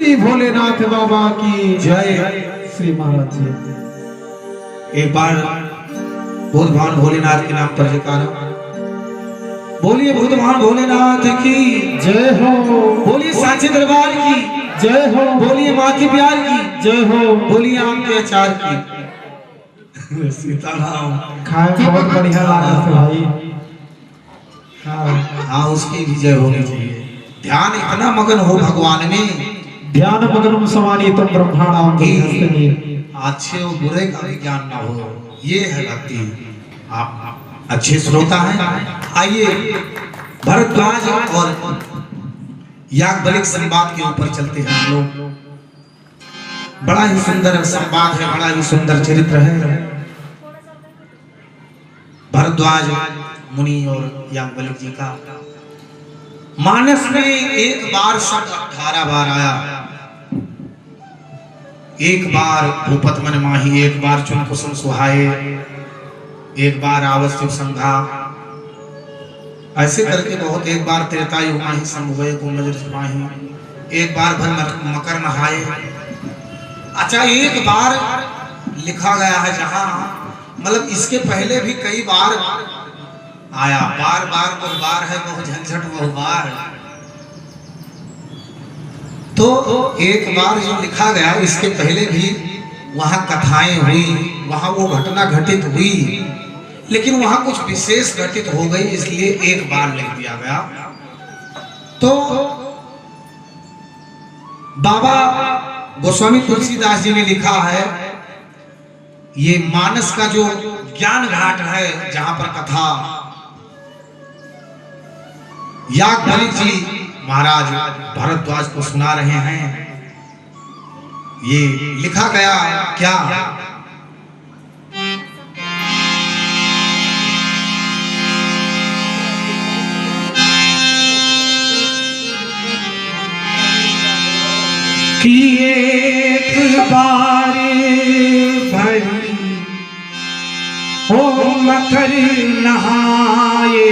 श्री भोलेनाथ बाबा की जय। श्री महाराज जी एक बार बुद्ध भगवान भोलेनाथ के नाम पर जयकारा बोलिए। बुद्ध भगवान भोलेनाथ की जय हो। बोलिए सांचे दरबार की जय हो। बोलिए माँ के प्यार की जय हो। बोलिए आम के अचार की। सीताराम खाए में बहुत बढ़िया लगा था भाई। हाँ उसकी भी जय होनी चाहिए। ध्यान इतना मगन हो भगवान में, ध्यान मग्नम समानी तुम ब्रह्मांड अच्छे और बुरे का भी ज्ञान ना हो, ये है भक्ति। आप अच्छे श्रोता हैं। आइए भरद्वाज और याज्ञवल्क्य संवाद के ऊपर चलते हैं हम लोग। बड़ा ही सुंदर संवाद है, बड़ा ही सुंदर चरित्र है। भरद्वाज मुनि और याज्ञवल्क्य जी का मानस में एक बार शब्द 18 बार आया। एक बार भूपत मन माही, एक बार चुन कुसुम सुहाए, एक बार आवश्यक संघा, ऐसे करके बहुत। एक बार त्रेतायु माही संभवे कुंभजर माही, एक बार भर मकर नहाए। अच्छा एक बार लिखा गया है जहां, मतलब इसके पहले भी कई बार आया। बार बार को बार है बहु झंझट बहु बार। तो एक बार जो लिखा गया इसके पहले भी वहां कथाएं हुई, वहां वो घटना घटित हुई, लेकिन वहां कुछ विशेष घटित हो गई, इसलिए एक बार लिख दिया गया। तो बाबा गोस्वामी तुलसीदास जी ने लिखा है, ये मानस का जो ज्ञान घाट है जहां पर कथा याज्ञवल्क्य जी महाराज भरद्वाज को सुना रहे हैं। ये लिखा गया क्या, कि एक बार भरी हो मकर नहाए,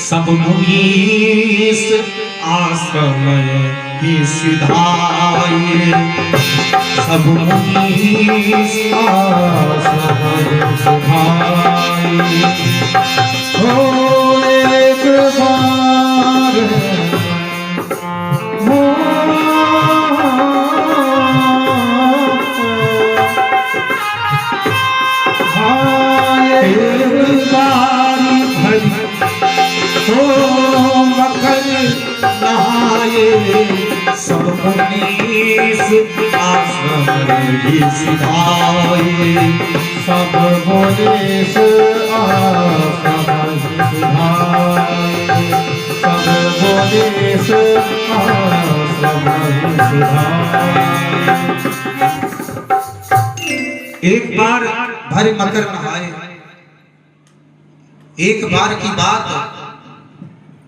सब मुनीस आश्रम ही सिधाए, सब मुनीस आश्रम सिधाए। हो एक बार सब मुनीस आश्रम ही सिधाए, सब मुनीस आश्रम ही सिधाए, सब मुनीस आश्रम ही सिधाए। एक बार भर मकर नहाए। एक बार की बात,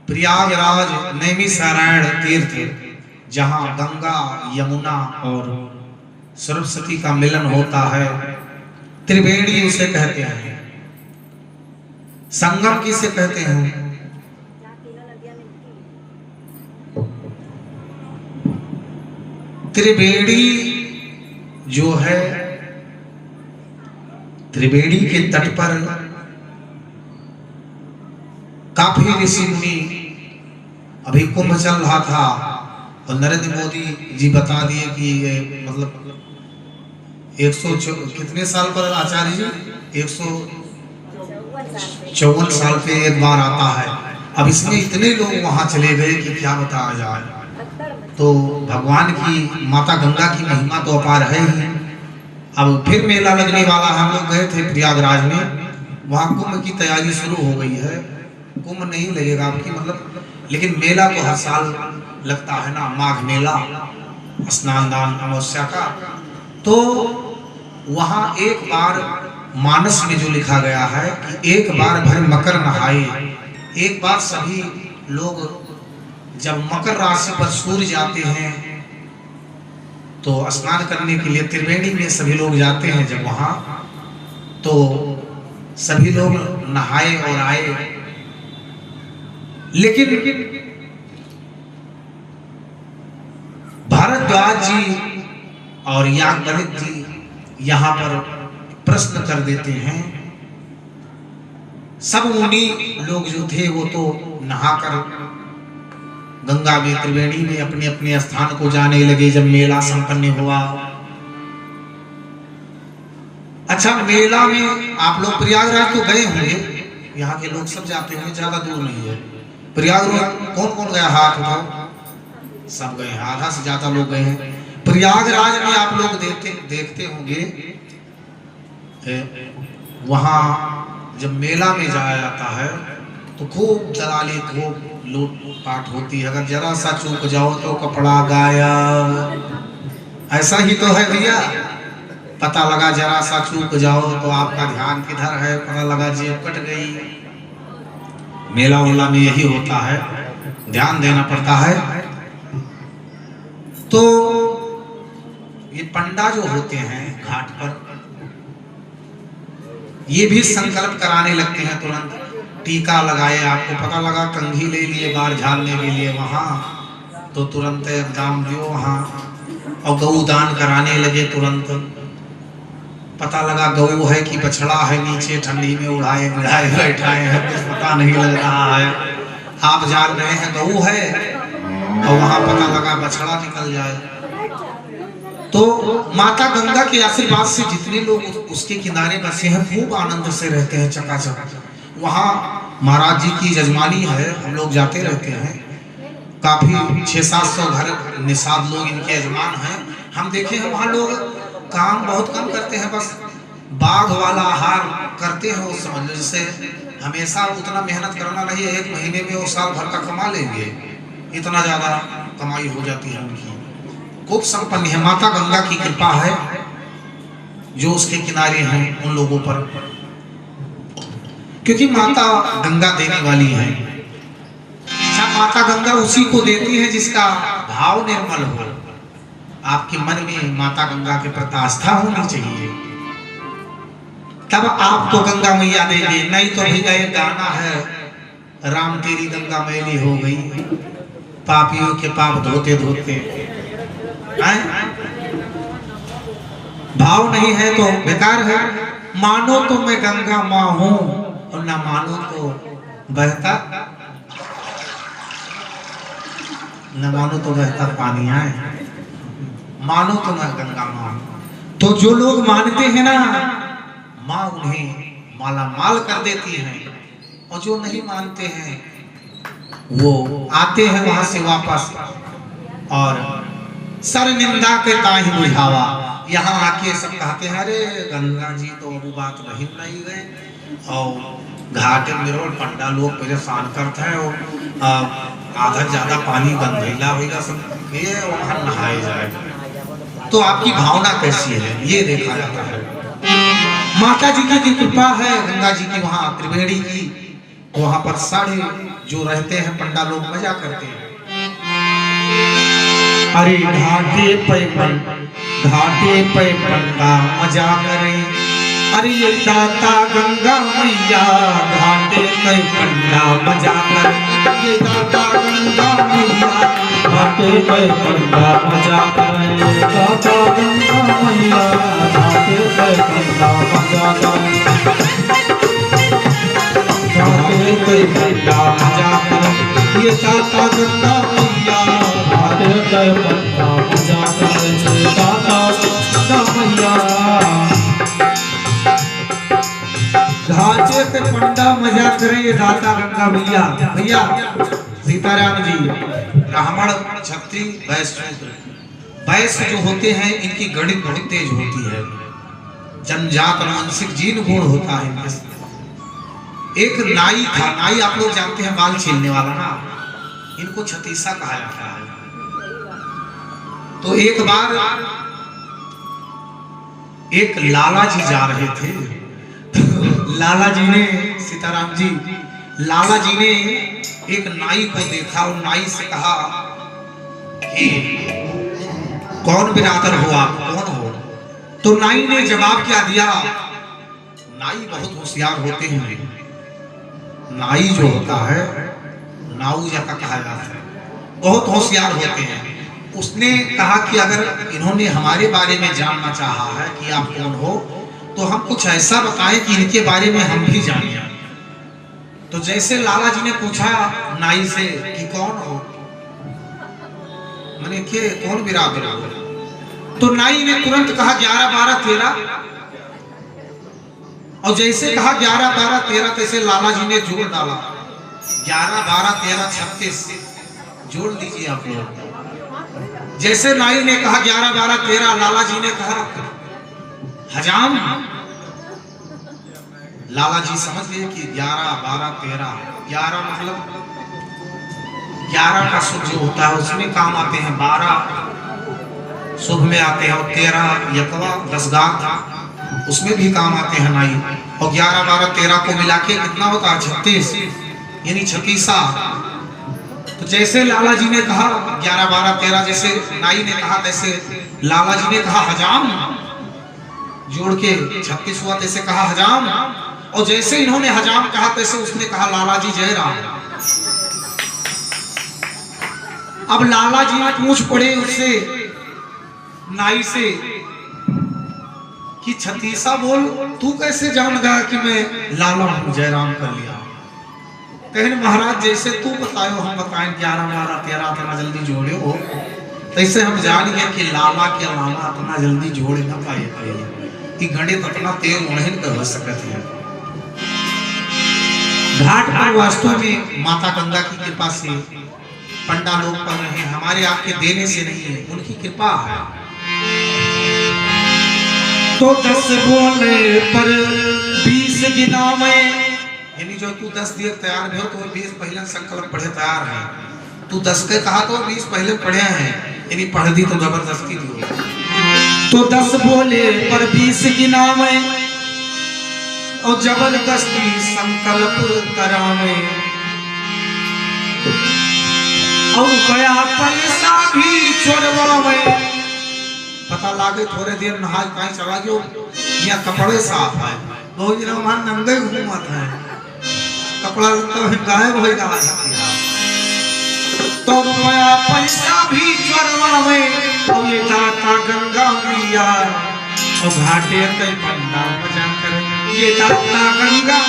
प्रयागराज नैमिषारण्य तीर्थ, जहां गंगा यमुना और सरस्वती का मिलन होता है, त्रिवेणी उसे कहते हैं। संगम किसे कहते हैं? त्रिवेणी जो है, त्रिवेणी के तट पर काफी ऋषि मुनि, अभी कुंभ चल रहा था और नरेंद्र मोदी जी बता दिए कि ये मतलब 100 कितने साल पर आचार्य जी 154 साल पे एक बार आता है। अब इसमें इतने लोग वहां चले गए कि क्या बताया जाए। तो भगवान की माता गंगा की महिमा तो अपार है ही। अब फिर मेला लगने वाला, हम लोग गए थे प्रयागराज में, वहां कुंभ की तैयारी शुरू हो गई है। कुंभ नहीं लगेगा आपकी मतलब, लेकिन मेला तो हर साल लगता है ना, माघ मेला, स्नान दान अमावस्या का। तो वहां एक बार मानस में जो लिखा गया है कि एक बार भर मकर नहाए। एक बार सभी लोग जब मकर राशि पर सूर्य जाते हैं तो स्नान करने के लिए त्रिवेणी में सभी लोग जाते हैं। जब वहां तो सभी लोग नहाए और आए, लेकिन भारद्वाज जी और याज्ञवल्क्य जी यहाँ पर प्रश्न कर देते हैं। सब मुनि लोग जो थे वो तो नहाकर गंगा में त्रिवेणी में अपने अपने स्थान को जाने लगे जब मेला संपन्न हुआ। अच्छा, मेला में आप लोग प्रयागराज तो गए होंगे, यहाँ के लोग सब जाते होंगे, ज्यादा दूर नहीं है। प्रयागराज कौन कौन गया? हाथ उठाओ। सब गए हैं, आधा से ज्यादा लोग गए हैं। प्रयागराज में आप लोग देखते होंगे, वहां जब मेला में जाया जाता है तो खूब दलाली, खूब लूट पाट होती है। अगर जरा सा चूक जाओ तो कपड़ा गायब। ऐसा ही तो है भैया, पता लगा जरा सा चूक जाओ तो आपका ध्यान किधर है, पता लगा जेब कट गई। मेला उला में यही होता है, ध्यान देना पड़ता है। तो ये पंडा जो होते हैं घाट पर, ये भी संकल्प कराने लगते हैं तुरंत। टीका लगाए, आपको पता लगा कंघी ले लिए बाल झाड़ने के लिए वहां, तो तुरंत दाम दियो वहां। और गऊ दान कराने लगे तुरंत। पता लगा गऊ है कि बछड़ा है, नीचे ठंडी में उड़ाए मिढ़ाए बैठाए हैं, कुछ पता नहीं लग रहा है। आप जान रहे हैं गऊ है और वहां पता लगा बछड़ा निकल जाए। तो माता गंगा के आशीर्वाद से जितने लोग उसके किनारे बसे हैं खूब आनंद से रहते हैं, चकाचक। वहाँ महाराज जी की जजमानी है, हम लोग जाते रहते हैं। काफी 600-700 घर निषाद लोग इनके यजमान हैं। हम देखे हैं वहाँ लोग काम बहुत कम करते हैं, बस बाघ वाला आहार करते हैं। वो समझ लो जैसे हमेशा उतना मेहनत करना नहीं है, 1 महीने में वो साल भर का कमा लेंगे, इतना ज्यादा कमाई हो जाती है उनकी। खूब संपन्न है, माता गंगा की कृपा है जो उसके किनारे हैं उन लोगों पर, क्योंकि माता गंगा देने वाली है। अच्छा, माता गंगा उसी को देती है जिसका भाव निर्मल हो। आपके मन में माता गंगा के प्रति आस्था होनी चाहिए, तब आपको गंगा मैया देंगे। नहीं तो भैया एक गाना है, राम तेरी गंगा मैली हो गई, पापियों के पाप धोते धोते। भाव नहीं है तो बेकार है। मानो तो मैं गंगा माँ हूं और ना मानो तो बहता, न मानो तो बहता पानी आए, मानो तो मैं गंगा माँ। तो जो लोग मानते हैं ना, माँ उन्हें माला माल कर देती है, और जो नहीं मानते हैं वो आते हैं वहां से वापस और सर निंदा के ताही बुझावा। यहाँ आके सब कहते हैं अरे गंगा जी तो वो बात नहीं बनाई गए, और घाट में रोड पंडा लोग परेशान करते हैं, और आधा ज्यादा पानी गंधेला होगा सब ये वहां नहाए जाए। तो आपकी भावना कैसी है ये देखा जाता है। माता जी की कृपा है, गंगा जी की वहाँ त्रिवेणी की, वहां पर सारे जो रहते हैं पंडा लोग मजा करते हैं। अरे घाटे पे पंडा मजा करें, अरे ये दाता गंगा मैया घाटे पे पंडा मजा करें, ये दाता गंगा मैया घाटे पे पंडा मजा करें, दाता गंगा मैया घाटे पे पंडा मजा करें, घाटे पे पंडा मजा करें, ये दाता गंगा मैया घाटे पे पंडा मजा करें, दाता गंगा मैया घाटे पे पंडा मजा करें, ये दाता गंगा मैया। भैया सीताराम जी ब्राह्मण क्षत्रिय वैश्य जो होते हैं इनकी गणित बहुत तेज होती है, जनजात मानसिक जीन गुण होता है इनके। एक नाई था, नाई आप लोग जानते हैं बाल छीलने वाला ना, इनको छतीसा कहा जाता है। तो एक बार एक लाला जी जा रहे थे, लाला जी ने सीताराम जी लाला जी ने एक नाई को देखा और नाई से कहा कि कौन बिरादर हो आप, कौन हो? तो नाई ने जवाब क्या दिया, नाई बहुत होशियार होते हैं, नाई जो होता है नाऊ जैसा कहा जाता है, बहुत होशियार होते हैं। उसने कहा कि अगर इन्होंने हमारे बारे में जानना चाहा है कि आप कौन हो, तो हम कुछ ऐसा बताएं कि इनके बारे में हम भी जाने। तो जैसे लाला जी ने पूछा नाई से कि कौन हो, मैंने के कौन बिरादर हो, तो नाई ने तुरंत कहा 11 12 13। और जैसे कहा 11 12 13, तैसे लाला जी ने जोड़ डाला 11 12 13 36। जोड़ दीजिए आप लोग। जैसे नाई ने कहा 11 12 13, लाला जी ने कहा हजाम। लाला जी समझ गए कि 11 12 13, 11 मतलब 11 का शुभ जो होता है उसमें काम आते हैं, 12 शुभ में आते हैं, और 13 यकवा 10 गांठ उसमें भी काम आते हैं नाई। और 11 12 13 को मिला के कितना होता है 36, यानी 36। तो जैसे लाला जी ने कहा 11 12 13, जैसे नाई ने कहा तैसे लाला जी ने कहा हजाम, जोड़ के 36 हुआ, तैसे कहा हजाम। और जैसे इन्होंने हजाम कहा तैसे उसने कहा लाला जी जय राम। अब लाला जी पूछ पड़े उससे नाई से कि 36 बोल, तू कैसे जान गया कि मैं लाला हूं, जय राम कर लिया। कहने महाराज जैसे तू बतायो हम बताएं 11 12 13 इतना जल्दी जोड़े हो, तैसे हम जान गए कि लाला के लाला इतना जल्दी जोड़ ना पाए कि गणित इतना तेज उन्हें कर सकते हैं। घाट पर वास्तव में माता गंगा की कृपा से पंडा लोग पढ़ रहे हैं, हमारे आपके देने से नहीं है, उनकी कृपा है। तो 10 बोले पर 20 गिना में, यानी जो तू 10 दिए तैयार भी हो तो 20 पहले संकल्प पढ़े तैयार है। तू 10 के कहा तो 20 पहले पढ़े हैं, यानी पढ़ दी तो जबरदस्ती दी। तो 10 बोले पर 20 गिना में, और जबरदस्ती संकल्प करावे। और गया पैसा भी चोरवावे। पता लागे थोड़े देर नहा कहीं चला गयो या कपड़े साफ है, बहुत दिन वहां नंगे घूमत है, कपड़ा तो गायब हो गया। तो गया पैसा भी चोरवावे। और ये दाता गंगा मैया और घाटे कई पंडा मजा करे, ये दाता गंगा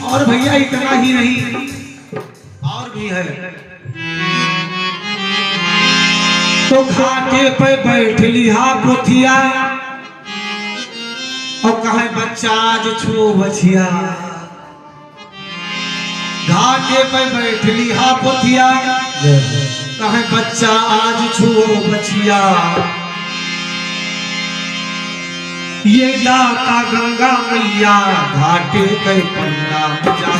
और भैया इतना ही नहीं, और भी है। तो घाटे पे बैठ लिहा पोथिया, और कहे बच्चा आज छो बछिया। घाटे पे बैठ लिहा पोथिया, कहे बच्चा आज छो बछिया। ये दाता गंगा मैया घाटे के पंडा मजा,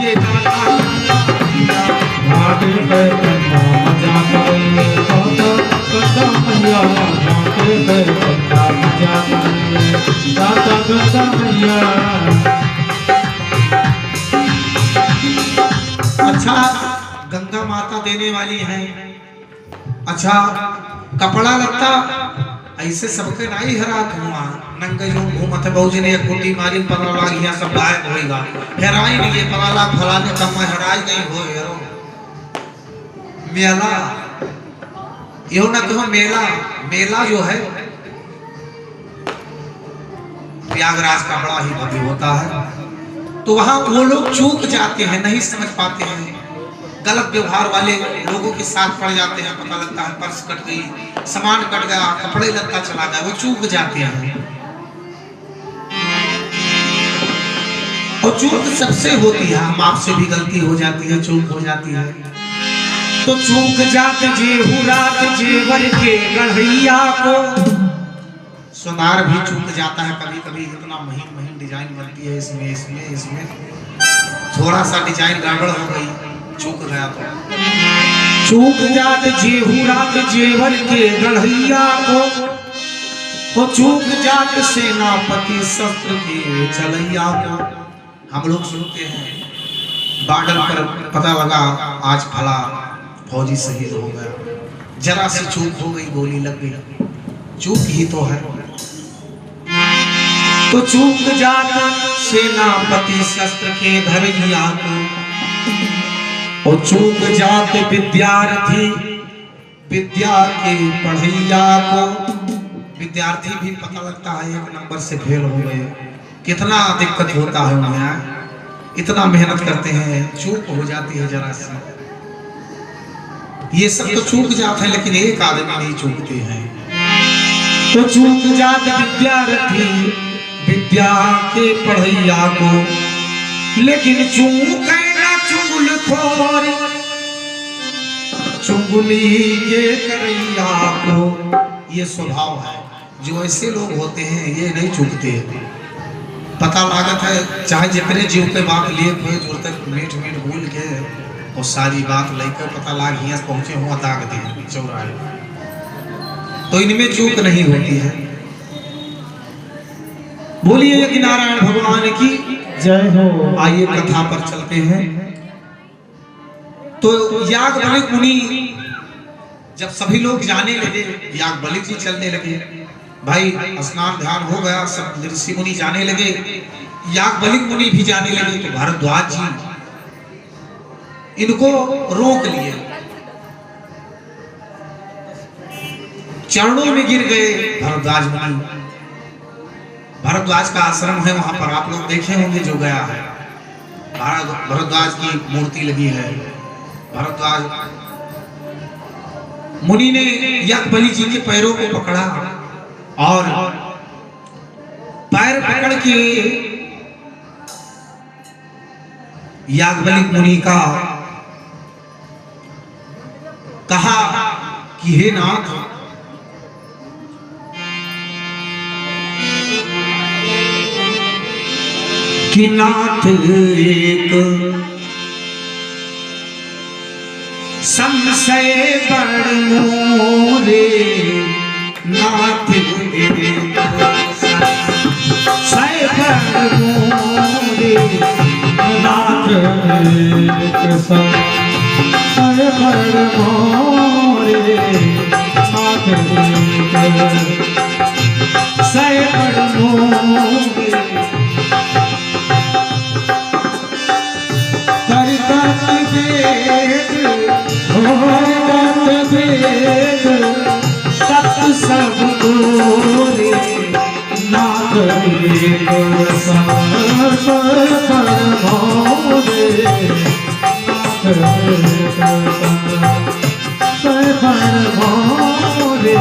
ये दाता गंगा मैया घाटे के पंडा मजा करे। दाता मैया घाटे के पंडा मजा करे, दाता गंगा मैया। अच्छा गंगा माता देने वाली है। अच्छा कपड़ा लत्ता ऐसे सबके नहीं हरात हुआ, नंगे जो घूमत है बहु जने कुटी मारी पता लाग यहाँ सब गायब होएगा, हेराई नहीं ये पता लाग फलाने कम में हेराई नहीं हो यारो। मेला यो ना कहो, मेला मेला जो है प्रयागराज का बड़ा ही भव्य होता है। तो वहां वो लोग चूक जाते हैं, नहीं समझ पाते हैं, गलत व्यवहार वाले लोगों के साथ पड़ जाते हैं। पता लगता है पर्स कट गई, सामान कट गया, कपड़े लत्ता चला गया, वो चूक जाते हैं। और चूक सबसे होती है, हम आपसे भी गलती हो जाती है, चूक हो जाती है। तो चूक जात जेहू रात जेवर के गढ़ैया को, सोनार भी चूक जाता है कभी कभी। इतना महीन महीन डिजाइन बनती है इसमें इसमें इसमें थोड़ा सा डिजाइन गड़बड़ हो गई, चूक गया तो। चूक जात जेहू रात जेवर के गढ़ैया को, वो चूक जात सेनापति शस्त्र के चलैया को। हम लोग सुनते हैं बॉर्डर पर पता लगा आज फला फौजी शहीद हो गया, जरा सी चूक हो गई, गोली लग गई, चूक ही तो है। तो चूक जात सेनापति शस्त्र के धरैया को, और चूक जात विद्यार्थी विद्या के पढ़ैया को। विद्यार्थी भी पता लगता है एक नंबर से फेल हो गए, कितना दिक्कत होता है उन्हें, इतना मेहनत करते हैं, चूक हो जाती है जरा सी। ये सब तो चूक जाते हैं, लेकिन एक आदमी नहीं चूकते हैं। तो चूक जात विद्यार्थी विद्या के पढ़ैया को, लेकिन चूक ना चुगलखोर चुगली के करैया को। ये स्वभाव है, जो ऐसे लोग होते हैं ये नहीं चूकते। पता लागत है चाहे जितने जीव के बात लिए हुए जो तक मीठ मीठ भूल के और सारी बात लेकर पता लाग हियां पहुंचे हुआ दाग दे चौराहे, तो इनमें चूक नहीं होती है। बोलिए यज्ञ नारायण भगवान की जय हो। आइए कथा पर चलते हैं। तो याज्ञवल्क्य मुनि जब सभी लोग जाने लगे, याज्ञवल्क्य जी चलने लगे, भाई स्नान ध्यान हो गया, सब ऋषि मुनि जाने लगे, याज्ञवल्क्य मुनि भी जाने लगे। तो भारद्वाज जी इनको रोक लिए, चरणों में गिर गए भारद्वाज मुनि। भारद्वाज का आश्रम है, वहां पर आप लोग देखे होंगे जो गया है, भारद्वाज की मूर्ति लगी है। भारद्वाज मुनि ने याज्ञवल्क्य जी के पैरों को पकड़ा और पैर पकड़ के याज्ञवल्क्य मुनि का कहा कि हे नाथ, कि नाथ एक संशय बड़ मोरे, नाथ एक संशय बड़ मोरे, नाथ एक संशय बड़ मोरे, नाथ एक संशय बड़ मोरे। करतत वेद तत् सब गोरे, नाथ एक संशय बड़ मोरे, नाथ एक संशय बड़ मोरे,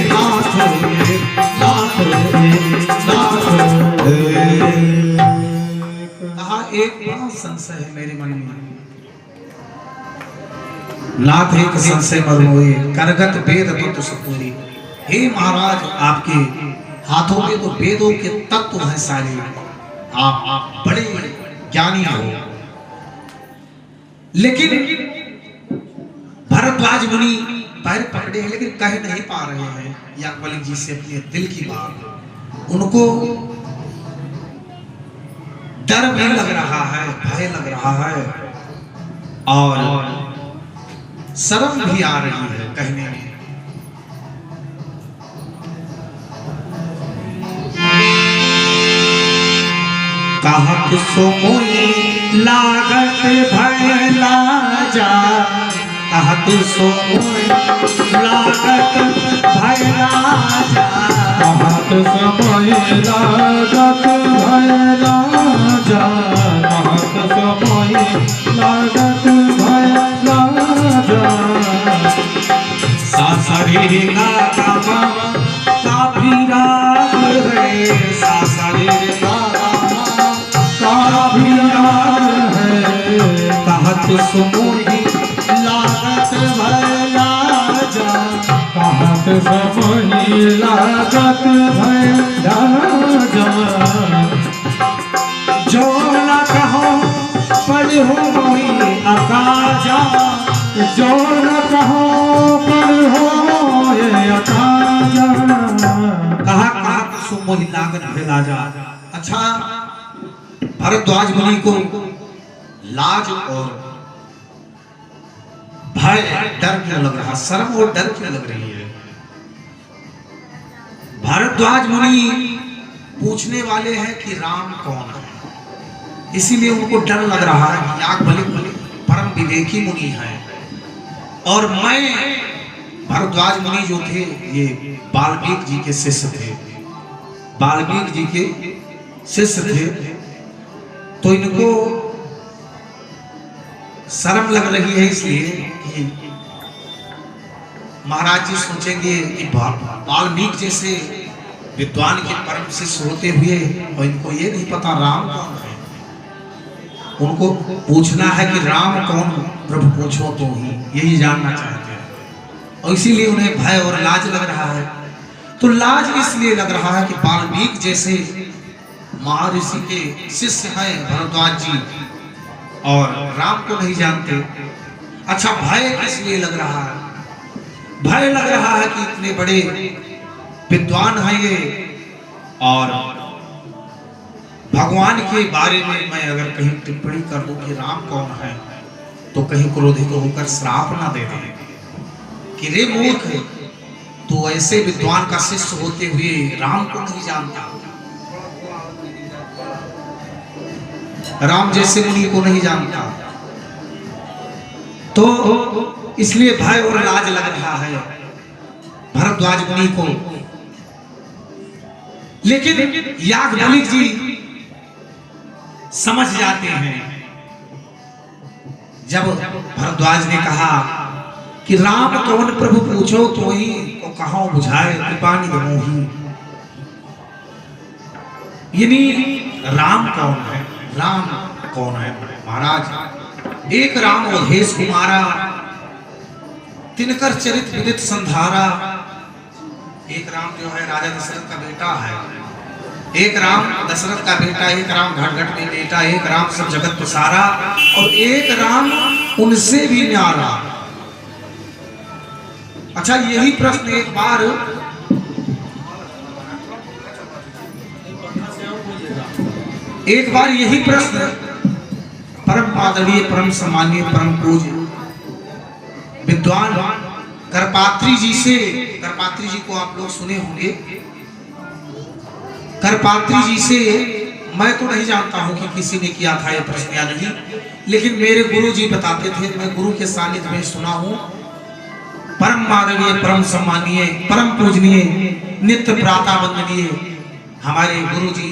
नाथ एक कहा एक बड़ा संशय है मेरे मन में, नाथ एक संशय मरमोए, करगत वेद तो सपूरी। हे महाराज, आपके हाथों में तो वेदों के तत्व हैं सारे, आप बड़े ज्ञानी हो। लेकिन भारद्वाज मुनि पैर पकड़े हैं लेकिन कह नहीं पा रहे हैं याज्ञवल्क्य जी से अपने दिल की बात। उनको डर भी लग रहा है, भय लग रहा है और शर्म भी आ रही है कहने में। कहत सो मोई लागत भय लाजा, कहत सो मोई लागत भय लाजा, कहत समय लागत भय लाजा, कहत समय लागत भय लाजा। सासरे का कामा काफी राग है, सासरे का काफी राग है, कहत सो मोई लागत भय लाजा, कहत समय लागत भय लाजा। जो न कहो पढ़ो मोई अकाजा, जो न कहो पढ़ो ये अकाजा। कहा सो मोहि लागत भय लाजा। अच्छा, भारद्वाज मुनि को लाज और भय, डर क्यों लग रहा, शर्म और डर क्यों लग रही है? भारद्वाज मुनि पूछने वाले हैं कि राम कौन है, इसीलिए उनको डर लग रहा है कि याज्ञवल्क्य परम विवेकी मुनि है। और मैं, भारद्वाज मुनि जो थे ये वाल्मीकि जी के शिष्य थे, वाल्मीकि जी के शिष्य थे, तो इनको शर्म लग रही है, इसलिए कि महाराज जी सोचेंगे कि वाल्मीकि जैसे विद्वान के परम शिष्य होते हुए और इनको ये नहीं पता राम कौन है। उनको पूछना है कि राम कौन, प्रभु पूछो तो ही, यही जानना चाहते हैं। और इसीलिए उन्हें भय और लाज लग रहा है। तो लाज इसलिए लग रहा है कि वाल्मीकि जैसे महर्षि के शिष्य हैं भारद्वाज जी और राम को नहीं जानते। अच्छा, भय किस लिए लग रहा है? भय लग रहा है कि इतने बड़े विद्वान हैं ये, और भगवान के बारे में मैं अगर कहीं टिप्पणी कर दूं कि राम कौन है, तो कहीं क्रोधित होकर श्राप ना दे दें कि रे मूर्ख, तो ऐसे विद्वान का शिष्य होते हुए राम को नहीं जानता, राम जैसे मुनि को नहीं जानता। तो इसलिए भय और लाज लग रहा है भारद्वाज मुनि को। लेकिन याज्ञवल्क्य जी समझ जाते हैं। जब भारद्वाज ने कहा कि राम कौन प्रभु पूछो तो ही, को कहो बुझाए कृपा निधि मोही, यानी राम कौन है, राम कौन है महाराज? एक राम अवधेश कुमारा, तिनकर चरित विदित संधारा। एक राम जो है राजा दशरथ का बेटा है, एक राम दशरथ का बेटा, एक राम घट घट में बेटा, एक राम सब जगत पसारा, और एक राम उनसे भी न्यारा। अच्छा, यही प्रश्न एक बार यही प्रश्न परम आदरणीय, परम सम्मानीय, परम पूज्य विद्वान करपात्री जी से, करपात्री जी को आप लोग सुने होंगे, करपात्री जी से मैं तो नहीं जानता हूं कि किसी ने किया था ये प्रश्न या नहीं, लेकिन मेरे गुरु जी बताते थे, मैं गुरु के सानिध्य में सुना हूं। परम आदरणीय, परम सम्मानीय, परम पूजनीय, नित्य प्रातः वंदनीय हमारे गुरु जी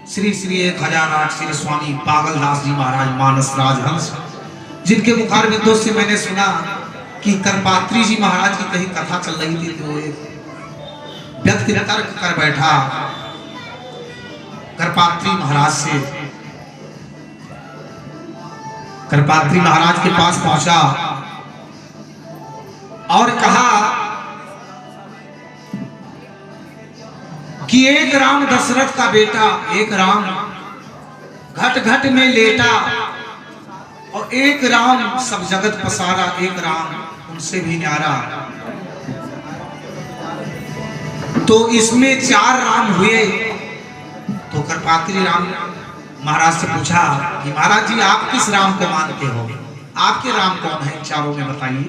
श्री श्री 1008 श्री स्वामी पागलदास जी महाराज मानस राजहंस, जिनके मुखारबिंदों से मैंने सुना कि करपात्री जी महाराज की कहीं कथा चल रही थी, तो एक व्यक्ति तर्क कर बैठा करपात्री महाराज से। करपात्री महाराज के पास पहुंचा और कहा कि एक राम दशरथ का बेटा, एक राम घट घट में लेटा, और एक राम सब जगत पसारा, एक राम उनसे भी न्यारा। तो इसमें 4 राम हुए। तो करपात्री राम महाराज से पूछा कि महाराज जी आप किस राम को मानते हो, आपके राम कौन है चारों में बताइए।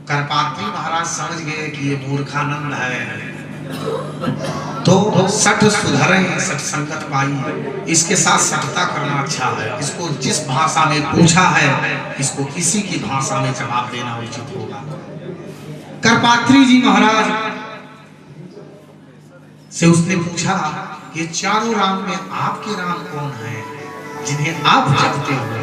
करपात्री महाराज समझ गए कि ये मूर्खानंद है, तो सठ सुधरे सठ संगत पाई, इसके साथ सठता करना अच्छा है। इसको जिस भाषा में पूछा है, इसको किसी की भाषा में जवाब देना उचित होगा। करपात्री जी महाराज से उसने पूछा ये चारों राम में आपके राम कौन है जिन्हें आप जपते हुए?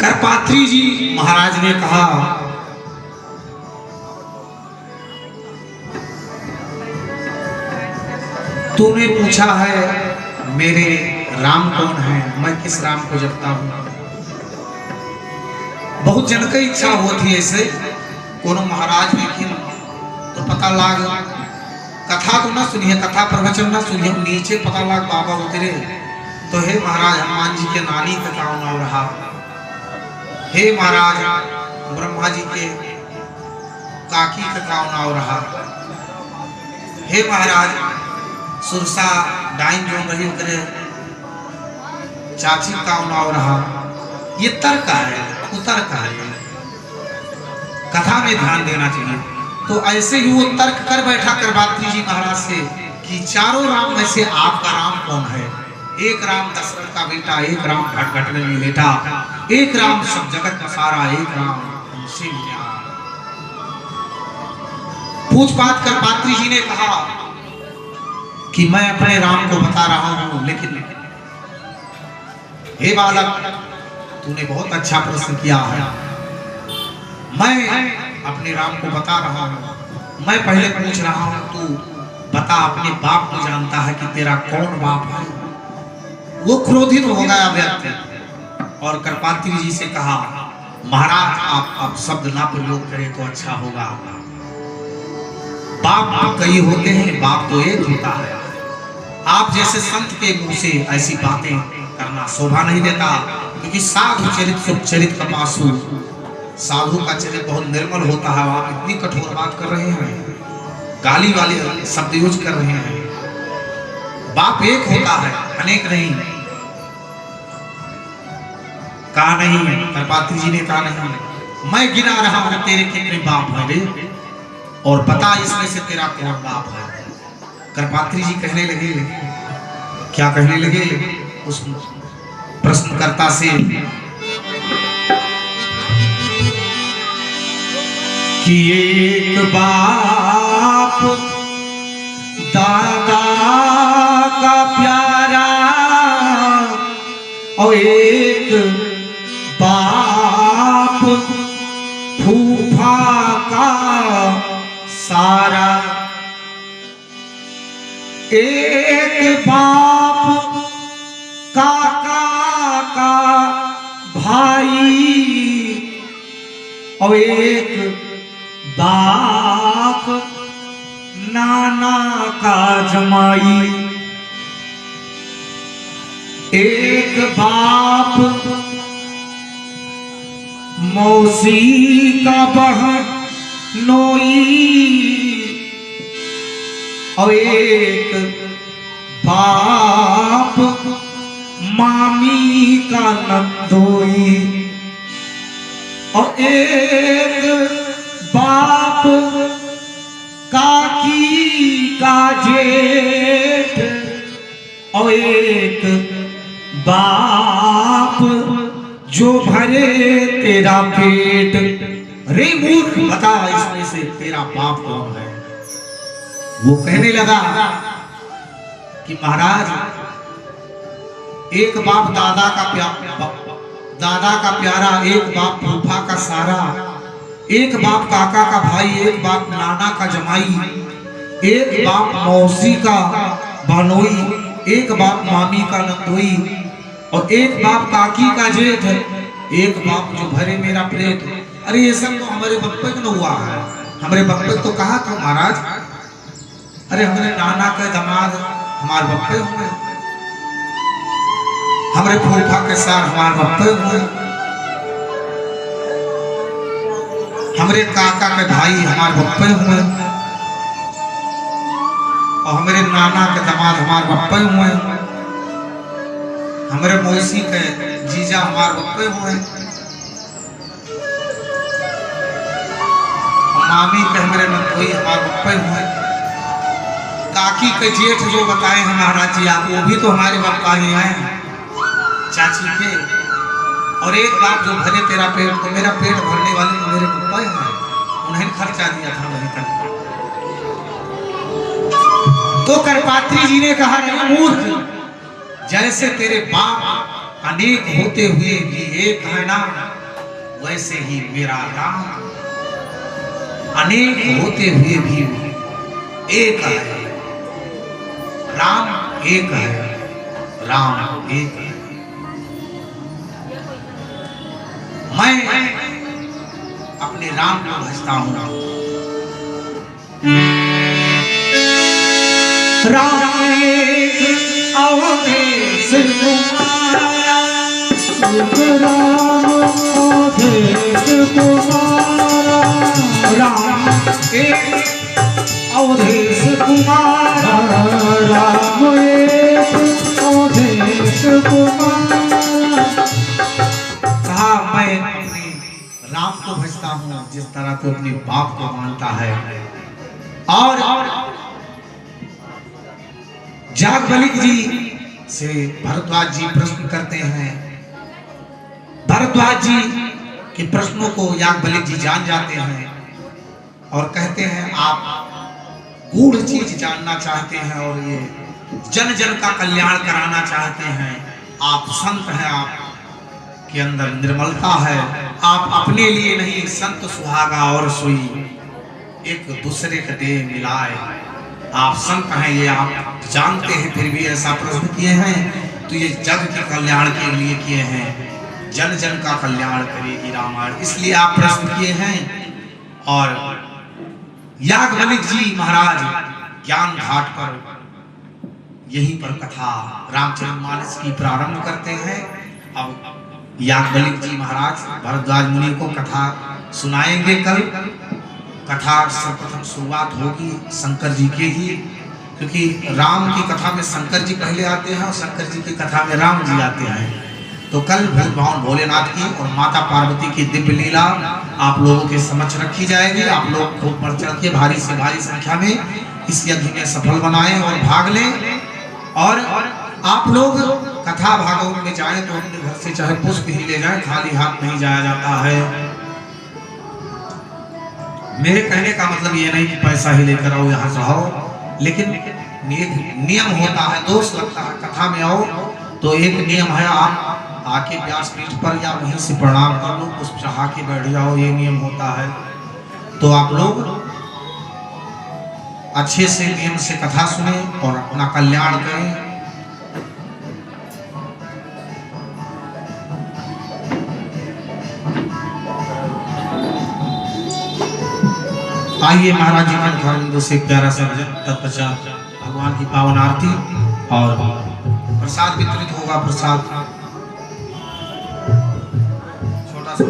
करपात्री जी महाराज ने कहा तूने पूछा है मेरे राम कौन है, मैं किस राम को जपता हूं। बहुत जन की इच्छा होती है ऐसे कोनो महाराज, लेकिन तो पता लाग कथा तो ना सुनिए, कथा प्रवचन ना सुनिए, नीचे पता लाग बाबा उतरे तो हे महाराज हनुमान जी के नानी का काम हो रहा, हे महाराज ब्रह्मा जी के काकी का काम हो रहा, हे महाराज सुरसा डाइन जो रही करे चाची का उनाव रहा, ये तर्क है, कुतर्क है, कथा में ध्यान देना चाहिए। तो ऐसे ही वो तर्क कर बैठा करपात्री जी महाराज से कि चारों राम में से आपका राम कौन है? एक राम दशरथ का बेटा, एक राम घट में बेटा, एक राम सब जगत का सारा, एक राम हमसे मिला। पूछ पाछ कर पात्री जी ने कहा कि मैं अपने राम को बता रहा हूं, लेकिन हे बालक तूने बहुत अच्छा प्रश्न किया है। मैं अपने राम को बता रहा हूं। मैं पहले पूछ रहा हूं, तू बता अपने बाप को जानता है कि तेरा कौन बाप है? वो क्रोधित हो गया व्यक्ति और करपात्री जी से कहा, महाराज आप शब्द ना प्रयोग करें तो अच्छा होगा। बाप कई होते हैं, बाप तो एक होता है। आप जैसे संत के मुंह से ऐसी बातें करना शोभा नहीं देता, क्योंकि साधु चरित सुख चरित कपासु, साधु का चरित्र बहुत निर्मल होता है। आप इतनी कठोर बात कर रहे हैं, गाली वाले शब्द यूज कर रहे हैं। बाप एक होता है, अनेक नहीं। कहा नहीं, करपात्री जी ने कहा नहीं, मैं गिना रहा हूं तेरे कितने बाप है रे, और बता इसमें से तेरा कौन बाप है। करपात्री जी कहने लगे, क्या कहने लगे उस प्रश्नकर्ता से कि एक बाप दादा का प्यारा और एक बाप फूफा का सारा, एक बाप काका का भाई और एक बाप नाना का जमाई, एक बाप मौसी का बहनोई और एक बाप मामी का नंदोई और एक बाप काकी का जेठ और एक बाप जो भरे तेरा पेट। रे मूर्ख बता इसमें से तेरा बाप कौन है? वो कहने लगा कि महाराज एक बाप दादा का प्यारा, एक बाप फूफा का सारा, एक बाप काका का भाई, एक बाप नाना का जमाई, एक बाप मौसी का भानोई, एक बाप मामी का नंदोई और एक बाप काकी का जेठ, एक बाप जो भरे मेरा पेट। अरे ये सब तो हमारे बप्पे को हुआ है। हमारे बप्पे तो कहा था महाराज, अरे हमारे नाना के दामाद हमारे बप्पे हुए, हमारे फूफा के साथ हमारे बप्पे हुए, हमारे काका के भाई हमारे बप्पे हुए और हमारे नाना के दामाद हमारे बप्पे हुए, हमारे मौसी के जीजा हमारे बप्पे हुए, मामी के हमारे नंदोई हमारे बप्पे हुए, काकी के जेठ जो बताए हैं महाराज जी आप, वो भी तो हमारे बप्पा ही हैं चाची के। और एक बाप जो भरे तेरा पेट, तो मेरा पेट भरने वाले तो मेरे बप्पा हैं, उन्हें खर्चा दिया था वहीं तक। तो करपात्री जी ने कहा, रे मूर्ख, जैसे तेरे बाप अनेक होते हुए भी एक है ना, वैसे ही मेरा राम अनेक होते हुए भी एक है। राम एक है, राम एक है। मैं अपने राम को भजता हूं। राम एक अवधेश कुमारा, राम अवधेश कुमारा, राम एक अवधेश कुमार, राम एक अवधेश कुमार। कहा मैं अपने राम को भजता हूँ जिस तरह तो अपने बाप को मानता है। और याज्ञवल्क्य जी से भरद्वाज जी प्रश्न करते हैं। भरद्वाज जी के प्रश्नों को याज्ञवल्क्य जी जान जाते हैं और कहते हैं आप गूढ़ चीज जानना चाहते हैं और ये जन जन का कल्याण कराना चाहते हैं। आप संत हैं, आप के अंदर निर्मलता है। आप अपने लिए नहीं, संत सुहागा और सोई एक दूसरे का देह मिलाए। आप संत हैं, ये आप जानते हैं, फिर भी ऐसा प्रश्न किए हैं तो ये जग के कल्याण के लिए किए हैं। जन जन का कल्याण करेगी रामायण, इसलिए आप प्रश्न किए हैं। और याज्ञवल्क्य जी महाराज ज्ञान घाट पर यहीं पर कथा रामचरितमानस की प्रारंभ करते हैं। अब याज्ञवल्क्य जी महाराज भरद्वाज मुनि को कथा सुनाएंगे। कल कथा सर्वप्रथम शुरुआत होगी शंकर जी के ही, क्योंकि राम की कथा में शंकर जी पहले आते हैं और शंकर जी की कथा में राम जी आते हैं। तो कल भगवान भोलेनाथ की और माता पार्वती की दिव्य लीला आप लोगों के समक्ष रखी जाएगी। आप लोग खूब बढ़ चढ़ के भारी से भारी संख्या में इस यज्ञ में सफल बनाएं और भाग लें। और आप लोग कथा भागवत में जाएं तो अपने घर से चाहे पुष्प ही ले जाएं, खाली हाथ नहीं जाया जाता है। मेरे कहने का मतलब ये नहीं कि पैसा ही लेकर आओ यहाँ से आओ, लेकिन एक नियम होता है, दोष लगता है। कथा में आओ तो एक नियम है, आप आके व्यासपीठ पर या वहीं से प्रणाम कर लो, पुष्प चढ़ा के बैठ जाओ, ये नियम होता है। तो आप लोग अच्छे से नियम से कथा सुने और अपना कल्याण करें। आइए महाराज जी के मुखारविंदों से प्यारा सा भजन, तत्पश्चात भगवान की पावन आरती और प्रसाद वितरित होगा। प्रसाद छोटा सा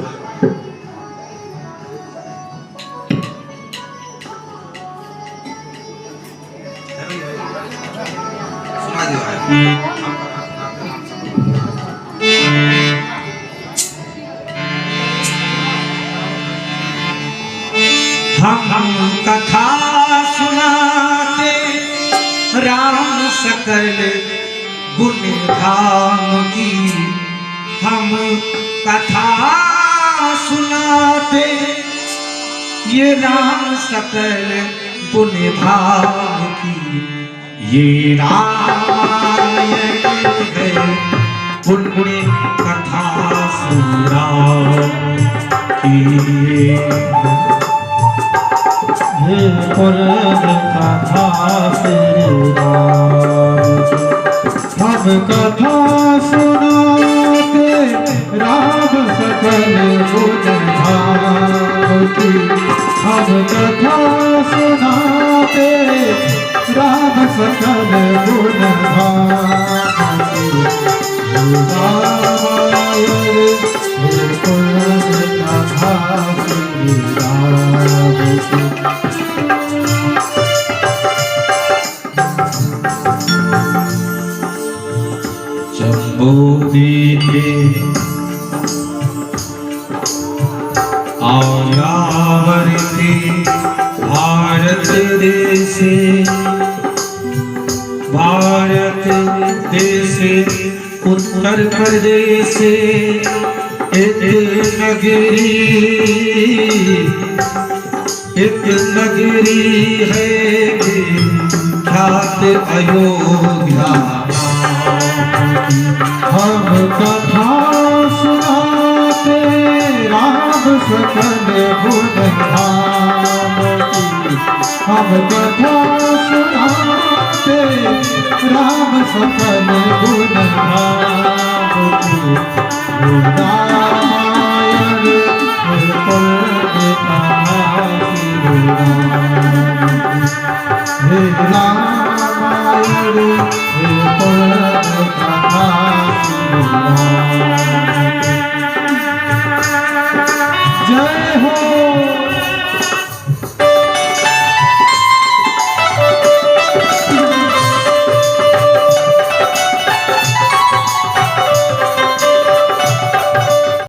सुना दिया है। हम कथा सुनाते राम सकल गुण धाम की। हम कथा सुनाते ये राम सकल गुण धाम की। ये रामायण है पुण्य कथा सुराम की। कथा हम कथा सुनाते राम सकल गुण धाम की। हम कथा सुनाते राम सकल गुण धाम की। कथा श्री राम की। आयावरते भारत देशे, भारत देशे उत्तर प्रदेशे एक नगरी है ख्यात अयोध्या। हम कथा सुनाते राम सकल गुण धाम की। हम कथा सुनाते राम सकल गुण धाम की।